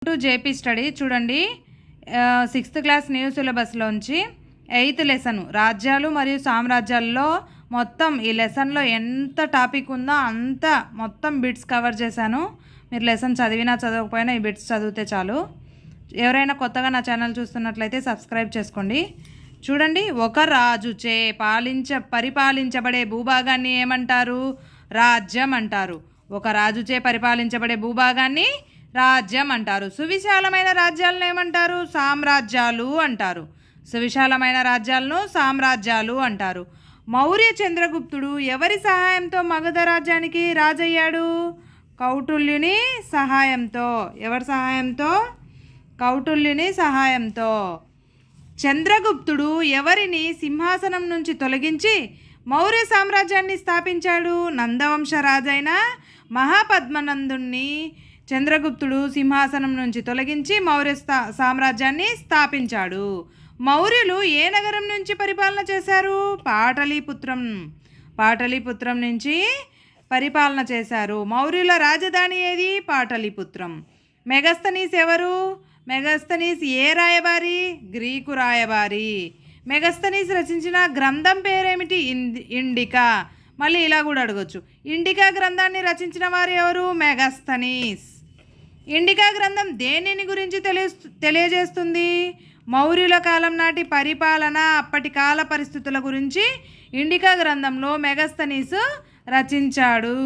To JP study చూడండి. 6th class new సిలబస్లోంచి 8th lesson రాజ్యాలు మరియు సామ్రాజ్యాల్లో మొత్తం ఈ లెసన్లో ఎంత టాపిక్ ఉందో అంత మొత్తం బిట్స్ కవర్ చేశాను. మీరు లెసన్ చదివినా చదవకపోయినా ఈ బిట్స్ చదివితే చాలు. ఎవరైనా కొత్తగా నా ఛానల్ చూస్తున్నట్లయితే సబ్స్క్రైబ్ చేసుకోండి. చూడండి, ఒక రాజుచే పరిపాలించబడే భూభాగాన్ని ఏమంటారు? రాజ్యం అంటారు. ఒక రాజుచే పరిపాలించబడే భూభాగాన్ని రాజ్యం అంటారు. సువిశాలమైన రాజ్యాలను ఏమంటారు? సామ్రాజ్యాలు అంటారు. సువిశాలమైన రాజ్యాలను సామ్రాజ్యాలు అంటారు. మౌర్య చంద్రగుప్తుడు ఎవరి సహాయంతో మగధ రాజ్యానికి రాజయ్యాడు? కౌటిల్యుని సహాయంతో. ఎవరి సహాయంతో? కౌటిల్యుని సహాయంతో. చంద్రగుప్తుడు ఎవరిని సింహాసనం నుంచి తొలగించి మౌర్య సామ్రాజ్యాన్ని స్థాపించాడు? నందవంశ రాజైన మహాపద్మనందుణ్ణి చంద్రగుప్తుడు సింహాసనం నుంచి తొలగించి మౌర్య సామ్రాజ్యాన్ని స్థాపించాడు. మౌర్యులు ఏ నగరం నుంచి పరిపాలన చేశారు? పాటలీపుత్రం నుంచి పరిపాలన చేశారు. మౌర్యుల రాజధాని ఏది? పాటలీపుత్రం. మెగస్తనీస్ ఎవరు? మెగస్తనీస్ ఏ రాయబారి? గ్రీకు రాయబారి. మెగస్తనీస్ రచించిన గ్రంథం పేరేమిటి? ఇండికా. మళ్ళీ ఇలా కూడా అడగొచ్చు, ఇండికా గ్రంథాన్ని రచించిన వారు ఎవరు? మెగస్తనీస్. ఇండికా గ్రంథం దేనిని గురించి తెలియజేస్తుంది? మౌర్యుల కాలం నాటి పరిపాలన, అప్పటి కాల పరిస్థితుల గురించి ఇండికా గ్రంథంలో మెగస్తనీస్ రచించాడు.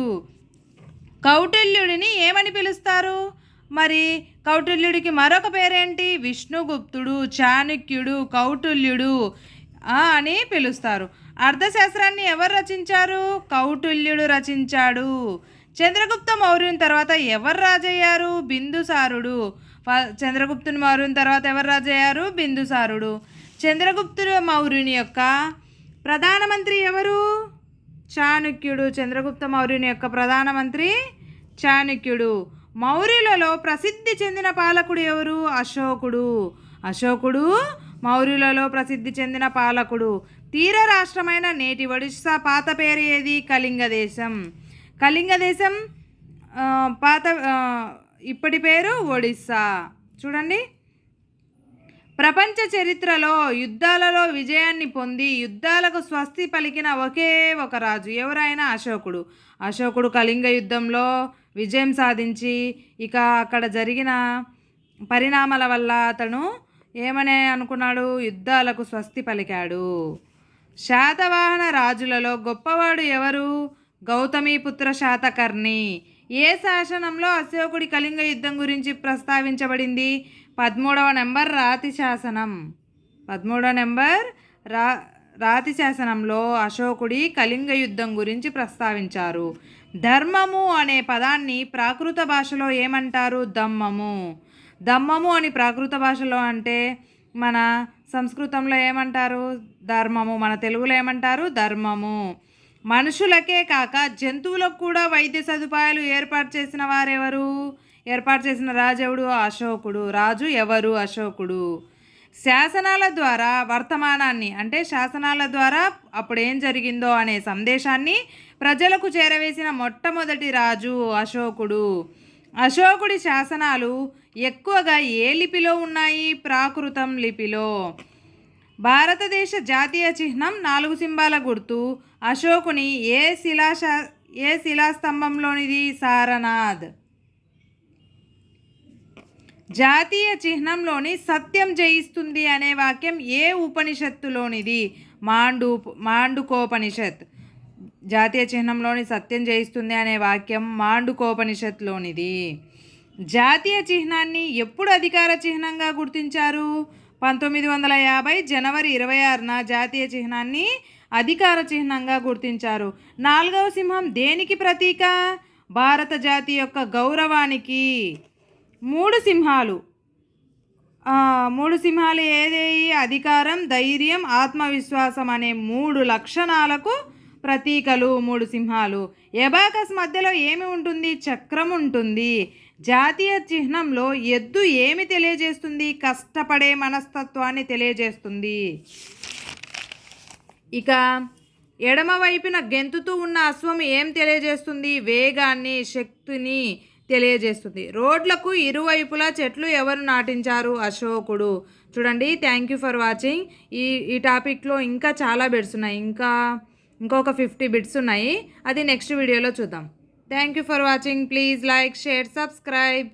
కౌటిల్యుడిని ఏమని పిలుస్తారు? మరి కౌటిల్యుడికి మరొక పేరేంటి? విష్ణుగుప్తుడు, చాణక్యుడు, కౌటిల్యుడు అని పిలుస్తారు. అర్థశాస్త్రాన్ని ఎవరు రచించారు? కౌటిల్యుడు రచించాడు. చంద్రగుప్త మౌర్యుని తర్వాత ఎవరు రాజయ్యారు? బిందుసారుడు. చంద్రగుప్తుని మౌర్యుని తర్వాత ఎవరు రాజయ్యారు? బిందుసారుడు. చంద్రగుప్తుడు మౌర్యుని యొక్క ప్రధానమంత్రి ఎవరు? చాణక్యుడు. చంద్రగుప్త మౌర్యుని యొక్క ప్రధానమంత్రి చాణక్యుడు. మౌర్యులలో ప్రసిద్ధి చెందిన పాలకుడు ఎవరు? అశోకుడు మౌర్యులలో ప్రసిద్ధి చెందిన పాలకుడు. తీర రాష్ట్రమైన నేటి ఒడిస్సా పాత పేరు ఏది? కళింగదేశం. కళింగదేశం ఇప్పటి పేరు ఒడిస్సా. చూడండి, ప్రపంచ చరిత్రలో యుద్ధాలలో విజయాన్ని పొంది యుద్ధాలకు స్వస్తి పలికిన ఒకే ఒక రాజు ఎవరైనా అశోకుడు కళింగ యుద్ధంలో విజయం సాధించి ఇక అక్కడ జరిగిన పరిణామాల వల్ల అతను ఏమని అనుకున్నాడు? యుద్ధాలకు స్వస్తి పలికాడు. శాతవాహన రాజులలో గొప్పవాడు ఎవరు? గౌతమీపుత్ర శాతకర్ణి. ఏ శాసనంలో అశోకుడి కళింగ యుద్ధం గురించి ప్రస్తావించబడింది? 13వ నెంబర్ రాతి శాసనం. 13వ నెంబర్ రాతి శాసనంలో అశోకుడి కళింగ యుద్ధం గురించి ప్రస్తావించారు. ధర్మము అనే పదాన్ని ప్రాకృత భాషలో ఏమంటారు? దమ్మము అని ప్రాకృత భాషలో అంటే మన సంస్కృతంలో ఏమంటారు? ధర్మము. మన తెలుగులో ఏమంటారు? ధర్మము. మనుషులకే కాక జంతువులకు కూడా వైద్య సదుపాయాలు ఏర్పాటు చేసిన వారెవరు? ఏర్పాటు చేసిన రాజు ఎవడు? అశోకుడు. రాజు ఎవరు? అశోకుడు. శాసనాల ద్వారా వర్తమానాన్ని అంటే శాసనాల ద్వారా అప్పుడు ఏం జరిగిందో అనే సందేశాన్ని ప్రజలకు చేరవేసిన మొట్టమొదటి రాజు అశోకుడు. అశోకుడి శాసనాలు ఎక్కువగా ఏ లిపిలో ఉన్నాయి? ప్రాకృతం లిపిలో. భారతదేశ జాతీయ చిహ్నం 4 సింబాల గుర్తు అశోకుని ఏ శిలాస్తంభంలోనిది? సారనాథ్. జాతీయ చిహ్నంలోని సత్యం జయిస్తుంది అనే వాక్యం ఏ ఉపనిషత్తులోనిది? మాండుకోపనిషత్. జాతీయ చిహ్నంలోని సత్యం జయిస్తుంది అనే వాక్యం మాండుకోపనిషత్తులోనిది. జాతీయ చిహ్నాన్ని ఎప్పుడు అధికార చిహ్నంగా గుర్తించారు? 1950 జనవరి 26న జాతీయ చిహ్నాన్ని అధికార చిహ్నంగా గుర్తించారు. 4వ సింహం దేనికి ప్రతీక? భారత జాతి యొక్క గౌరవానికి. 3 సింహాలు ఏదేవి? అధికారం, ధైర్యం, ఆత్మవిశ్వాసం అనే 3 లక్షణాలకు ప్రతీకలు 3 సింహాలు. ఎబాకస్ మధ్యలో ఏమి ఉంటుంది? చక్రం ఉంటుంది. జాతీయ చిహ్నంలో ఎద్దు ఏమి తెలియజేస్తుంది? కష్టపడే మనస్తత్వాన్ని తెలియజేస్తుంది. ఇక ఎడమ వైపున గెంతుతూ ఉన్న అశ్వం ఏం తెలియజేస్తుంది? వేగాన్ని, శక్తిని, తెలియజేస్తుంది. రోడ్లకు ఇరువైపులా చెట్లు ఎవరు నాటించారు? అశోకుడు. చూడండి. Thank you for watching. ఈ టాపిక్లో ఇంకా చాలా బిట్స్ ఉన్నాయి. ఇంకొక 50 బిట్స్ ఉన్నాయి. అది నెక్స్ట్ వీడియోలో చూద్దాం. Thank you for watching. Please like, share, subscribe.